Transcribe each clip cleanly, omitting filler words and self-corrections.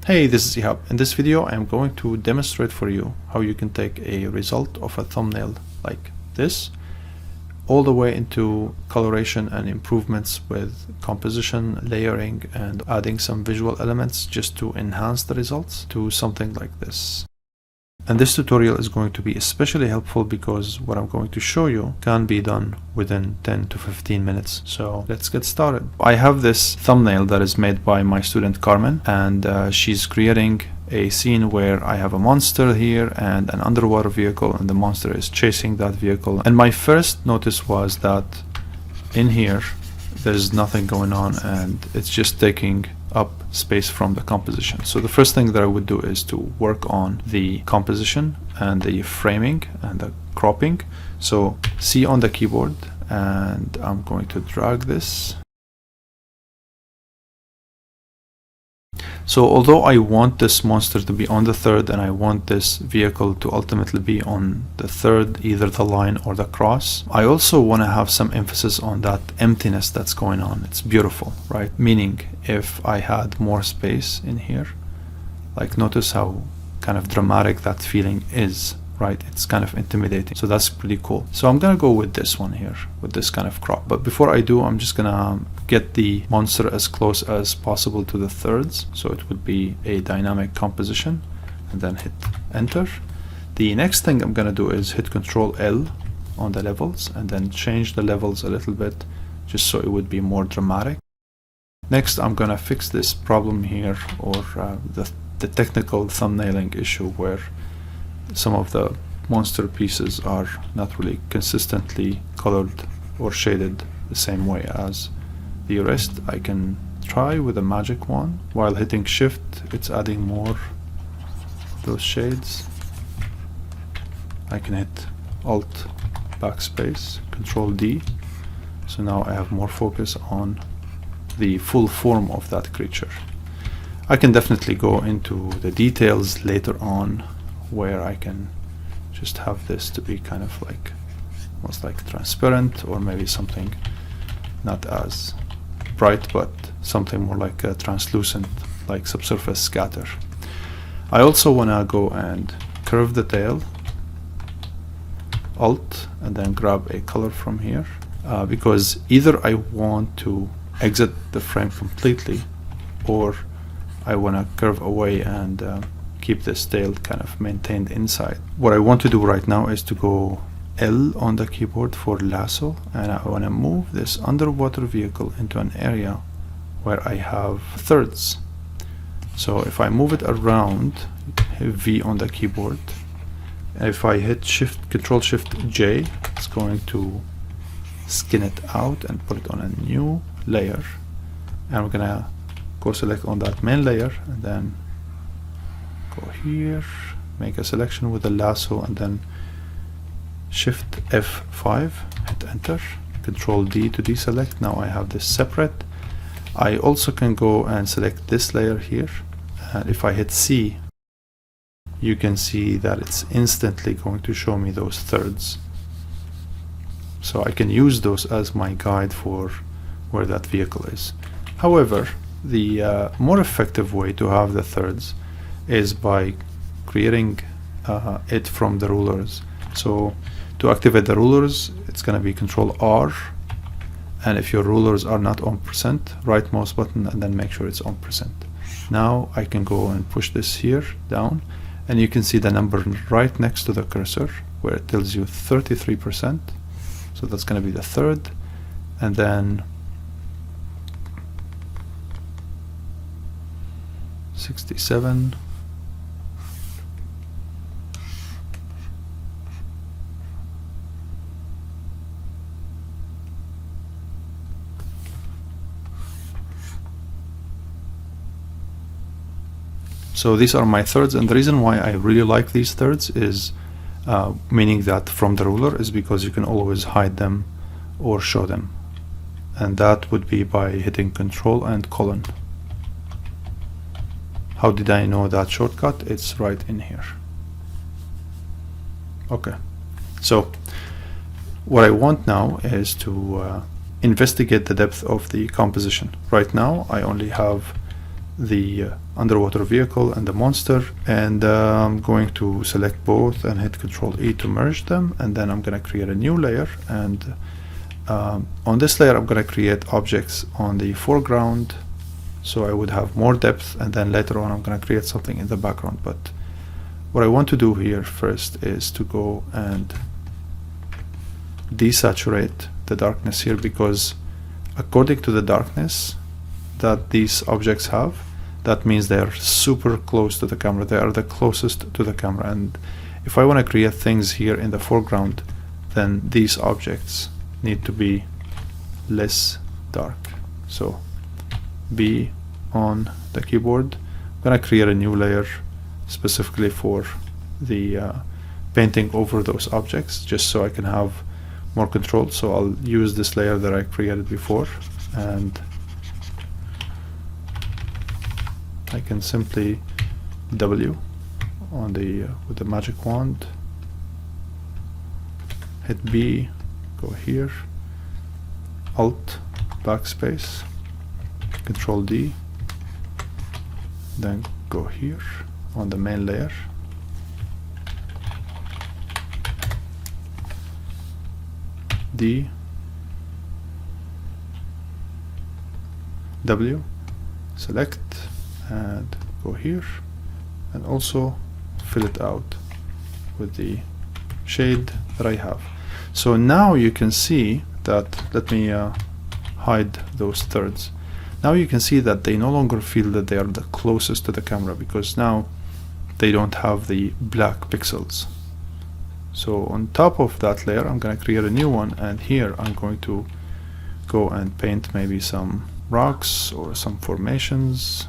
Hey, this is Ihab. In this video, I'm going to demonstrate for you how you can take a result of a thumbnail like this all the way into coloration and improvements with composition, layering, and adding some visual elements just to enhance the results to something like this. And this tutorial is going to be especially helpful because what I'm going to show you can be done within 10 to 15 minutes. So let's get started. I have this thumbnail that is made by my student Karmen, and she's creating a scene where I have a monster here and an underwater vehicle, and the monster is chasing that vehicle. And my first notice was that in here there's nothing going on and it's just taking up space from the composition. So the first thing that I would do is to work on the composition and the framing and the cropping. So C on the keyboard, and I'm going to drag this. So although I want this monster to be on the third and I want this vehicle to ultimately be on the third, either the line or the cross, I also want to have some emphasis on that emptiness that's going on. It's beautiful, right? Meaning if I had more space in here, like notice how kind of dramatic that feeling is, right? It's kind of intimidating. So that's pretty cool. So I'm gonna go with this one here, with this kind of crop. But before I do, I'm just gonna get the monster as close as possible to the thirds. So it would be a dynamic composition, and then hit enter. The next thing I'm gonna do is hit Control L on the levels and then change the levels a little bit just so it would be more dramatic. Next, I'm gonna fix this problem here, or the technical thumbnailing issue where some of the monster pieces are not really consistently colored or shaded the same way as the rest. I can try with a magic wand. While hitting shift, it's adding more of those shades. I can hit alt backspace, Control D. So now I have more focus on the full form of that creature. I can definitely go into the details later on, where I can just have this to be kind of like almost like transparent, or maybe something not as bright but something more like a translucent, like subsurface scatter. I also want to go and curve the tail, alt, and then grab a color from here, because either I want to exit the frame completely, or I want to curve away and keep this tail kind of maintained inside. What I want to do right now is to go L on the keyboard for lasso, and I want to move this underwater vehicle into an area where I have thirds. So if I move it around, hit V on the keyboard, if I hit Control Shift J, it's going to skin it out and put it on a new layer. And we're gonna go select on that main layer, and then go here, make a selection with the lasso, and then Shift F5, hit enter, Control D to deselect. Now I have this separate. I also can go and select this layer here, and if I hit C, you can see that it's instantly going to show me those thirds. So I can use those as my guide for where that vehicle is. However, the more effective way to have the thirds is by creating it from the rulers. So to activate the rulers, it's going to be Control R, and if your rulers are not on percent, right mouse button and then make sure it's on percent. Now I can go and push this here down, and you can see the number right next to the cursor where it tells you 33%. So that's going to be the third, and then 67. So these are my thirds, and the reason why I really like these thirds is meaning that from the ruler is because you can always hide them or show them, and that would be by hitting Control and colon. How did I know that shortcut? It's right in here. Okay, so what I want now is to investigate the depth of the composition. Right now I only have the underwater vehicle and the monster, and I'm going to select both and hit Ctrl E to merge them, and then I'm going to create a new layer, and on this layer I'm going to create objects on the foreground so I would have more depth, and then later on I'm going to create something in the background. But what I want to do here first is to go and desaturate the darkness here, because according to the darkness that these objects have, that means they're super close to the camera. They are the closest to the camera, and if I want to create things here in the foreground, then these objects need to be less dark. So B on the keyboard, I'm gonna create a new layer specifically for the painting over those objects, just so I can have more control. So I'll use this layer that I created before, and I can simply W on the with the magic wand, hit B, go here, Alt, backspace, Control D, then go here on the main layer, D, W, select, and go here, and also fill it out with the shade that I have. So now you can see that, let me hide those thirds. Now you can see that they no longer feel that they are the closest to the camera, because now they don't have the black pixels. So on top of that layer I'm going to create a new one, and here I'm going to go and paint maybe some rocks or some formations.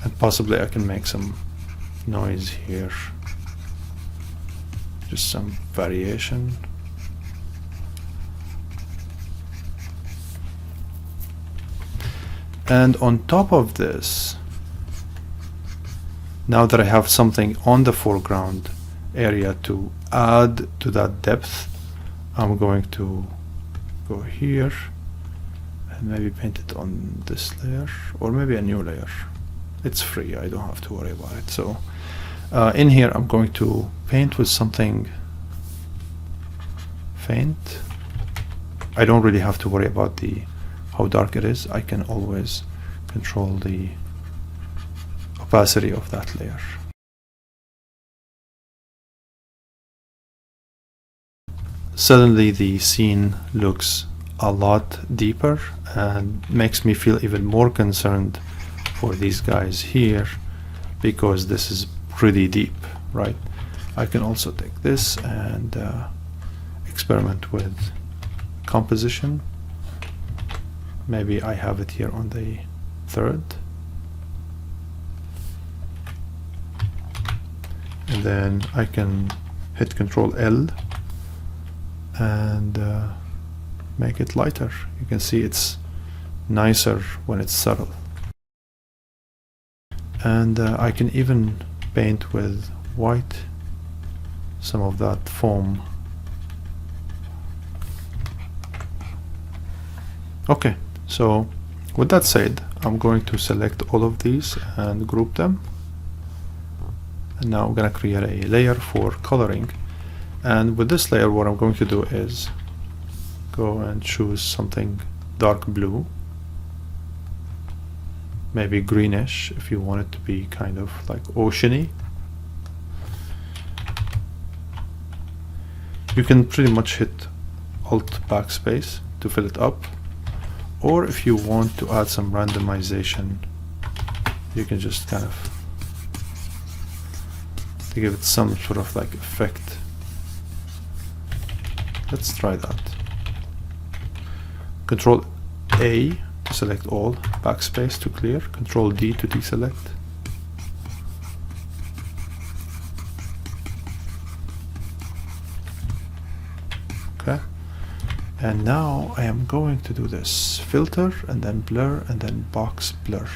And possibly I can make some noise here, just some variation. And on top of this, now that I have something on the foreground area to add to that depth, I'm going to go here and maybe paint it on this layer, or maybe a new layer. It's free, I don't have to worry about it. So in here I'm going to paint with something faint. I don't really have to worry about how dark it is. I can always control the opacity of that layer. Suddenly the scene looks a lot deeper and makes me feel even more concerned for these guys here, because this is pretty deep, right? I can also take this and experiment with composition. Maybe I have it here on the third, and then I can hit Control L and make it lighter. You can see it's nicer when it's subtle. And I can even paint with white some of that foam. Okay, so with that said, I'm going to select all of these and group them, and now I'm going to create a layer for coloring. And with this layer, what I'm going to do is go and choose something dark blue, maybe greenish if you want it to be kind of like oceany. You can pretty much hit Alt backspace to fill it up, or if you want to add some randomization, you can just kind of to give it some sort of like effect. Let's try that. Control A to select all, backspace to clear, Control D to deselect. Okay, and now I am going to do this filter and then blur and then box blur.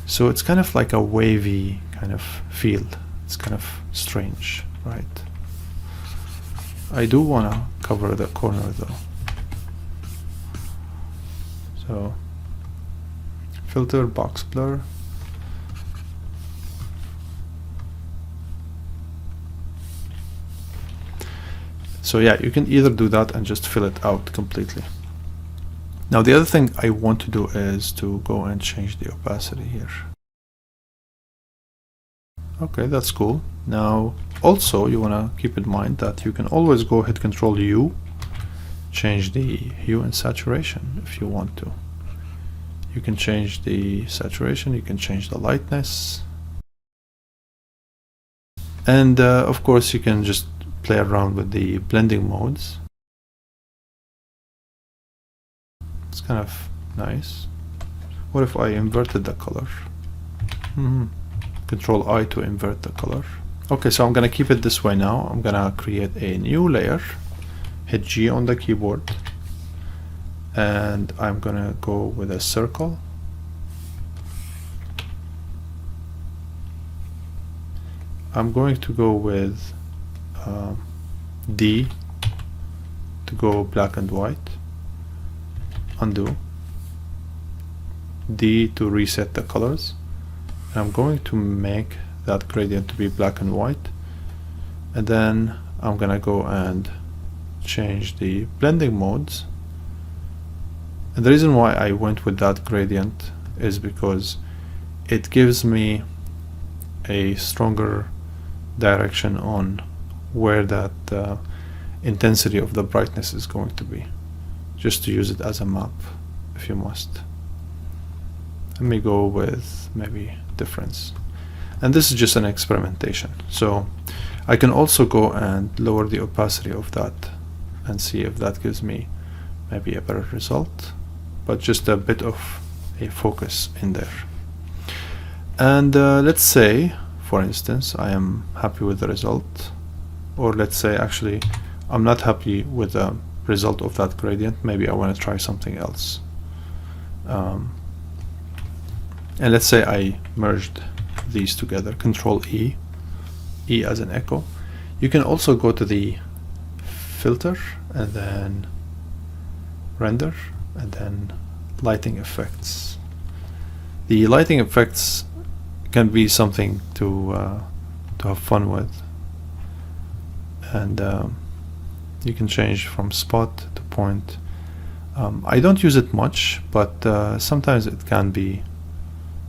So it's kind of like a wavy kind of feel. It's kind of strange, right? I do want to cover the corner though. So filter, box blur. So yeah, you can either do that and just fill it out completely. Now the other thing I want to do is to go and change the opacity here. Okay, that's cool. Now also you want to keep in mind that you can always go hit Control U, change the hue and saturation if you want to. You can change the saturation, you can change the lightness, and of course you can just play around with the blending modes. It's kind of nice. What if I inverted the color? Control I to invert the color. Okay, so I'm gonna keep it this way now. I'm gonna create a new layer, hit G on the keyboard, and I'm gonna go with a circle. I'm going to go with D to go black and white, undo, D to reset the colors. I'm going to make that gradient to be black and white, and then I'm gonna go and change the blending modes. And the reason why I went with that gradient is because it gives me a stronger direction on where that intensity of the brightness is going to be, just to use it as a map if you must. Let me go with maybe difference, and this is just an experimentation, so I can also go and lower the opacity of that and see if that gives me maybe a better result, but just a bit of a focus in there. And let's say, for instance, I am happy with the result, or let's say actually I'm not happy with the result of that gradient. Maybe I want to try something else. And let's say I merged these together, Control E, E as an echo. You can also go to the filter and then render and then lighting effects. The lighting effects can be something to have fun with, and you can change from spot to point. I don't use it much, but sometimes it can be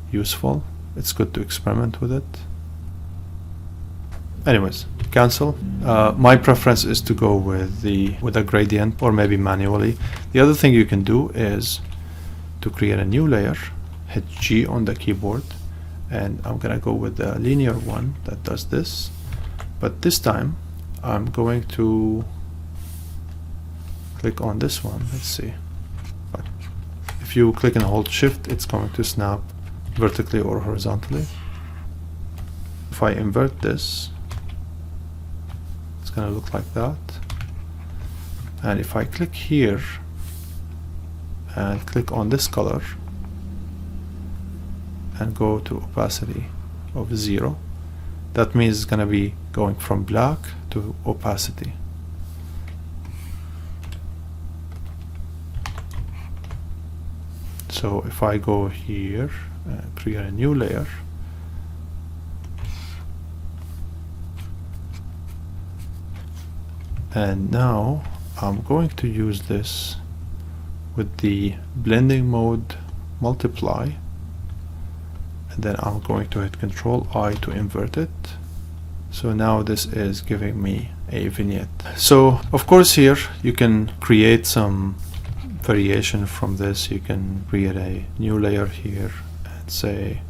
useful. It's good to experiment with it. Anyways, cancel. My preference is to go with a gradient, or maybe manually. The other thing you can do is to create a new layer, hit G on the keyboard, and I'm gonna go with the linear one that does this, but this time I'm going to click on this one. Let's see. If you click and hold shift, it's going to snap vertically or horizontally. If I invert this, it's gonna look like that. And if I click here and click on this color and go to opacity of 0, that means it's gonna be going from black to opacity. So if I go here and create a new layer, and now I'm going to use this with the blending mode multiply, and then I'm going to hit Control I to invert it. So now this is giving me a vignette. So of course here you can create some variation from this. You can create a new layer here and say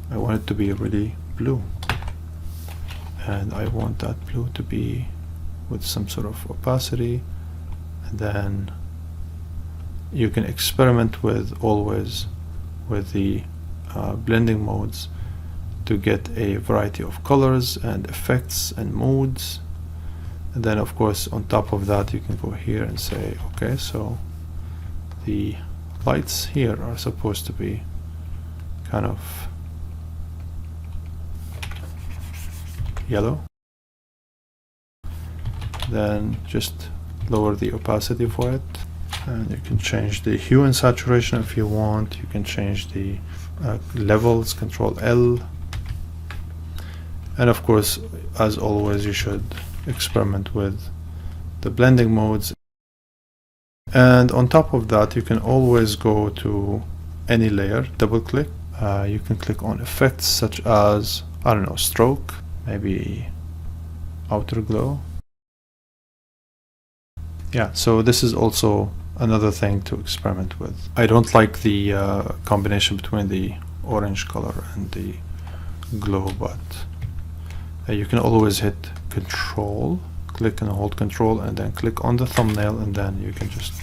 I want it to be really blue, and I want that blue to be with some sort of opacity, and then you can experiment with always with the blending modes to get a variety of colors and effects and moods. And then of course on top of that you can go here and say, okay, so the lights here are supposed to be kind of yellow. Then just lower the opacity for it, and you can change the hue and saturation if you want. You can change the levels, Control L. And of course, as always, you should experiment with the blending modes. And on top of that, you can always go to any layer, double click. You can click on effects such as, I don't know, stroke, maybe outer glow. Yeah, so this is also another thing to experiment with. I don't like the combination between the orange color and the glow, but you can always hit Control, click and hold Control, and then click on the thumbnail, and then you can just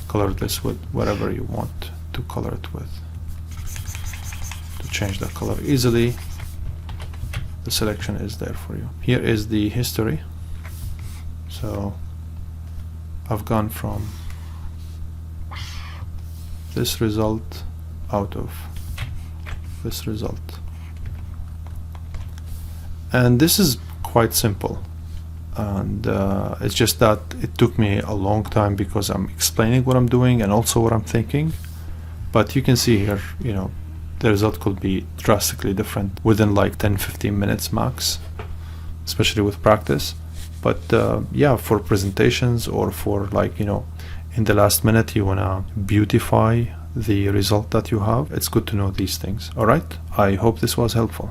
color this with whatever you want to color it with. To change the color easily, the selection is there for you. Here is the history. So I've gone from this result out of this result. And this is quite simple. And it's just that it took me a long time because I'm explaining what I'm doing and also what I'm thinking. But you can see here, you know, the result could be drastically different within like 10-15 minutes max, especially with practice. But yeah, for presentations or for like, you know, in the last minute you want to beautify the result that you have, it's good to know these things. All right, I hope this was helpful.